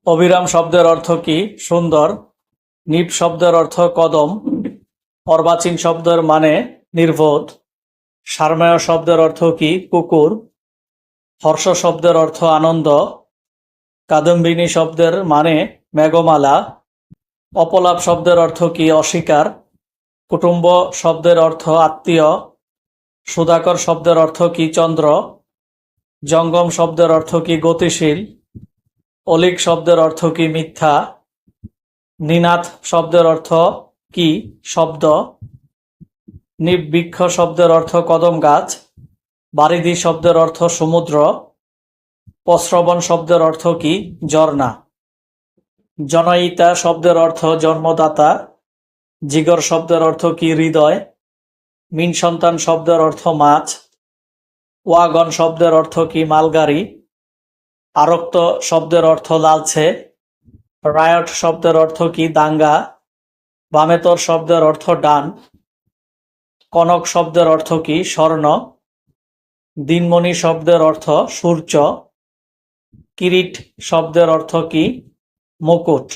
অবিরাম শব্দের অর্থ কি? সুন্দর। নিপ শব্দের অর্থ কদম। অর্বাচীন শব্দের মানে নির্বোধ। সারমেয় শব্দের অর্থ কি? কুকুর। হর্ষ শব্দের অর্থ আনন্দ। কাদম্বিনী শব্দের মানে মেঘমালা। অপলাপ শব্দের অর্থ কি? অস্বীকার। কুটুম্ব শব্দের অর্থ আত্মীয়। সুধাকর শব্দের অর্থ কি? চন্দ্র। জঙ্গম শব্দের অর্থ কি? গতিশীল। অলিক শব্দের অর্থ কি? মিথ্যা। নিনাদ শব্দের অর্থ কি? শব্দ। নিবৃক্ষ শব্দের অর্থ কদম গাছ। বারিধি শব্দের অর্থ সমুদ্র। প্রস্রবণ শব্দের অর্থ কি? ঝর্ণা। জনয়িতা শব্দের অর্থ জন্মদাতা। জিগর শব্দের অর্থ কি? হৃদয়। মিন সন্তান শব্দের অর্থ মাছ। ওয়াগন শব্দের অর্থ কি? মালগাড়ি। আরক্ত শব্দের অর্থ লালচে। রায়ট শব্দের অর্থ কি? দাঙ্গা। বামেতর শব্দের অর্থ ডান। কনক শব্দের অর্থ কি? স্বর্ণ। দিনমণি শব্দের অর্থ সূর্য। কিরিট শব্দের অর্থ কি? মুকুট।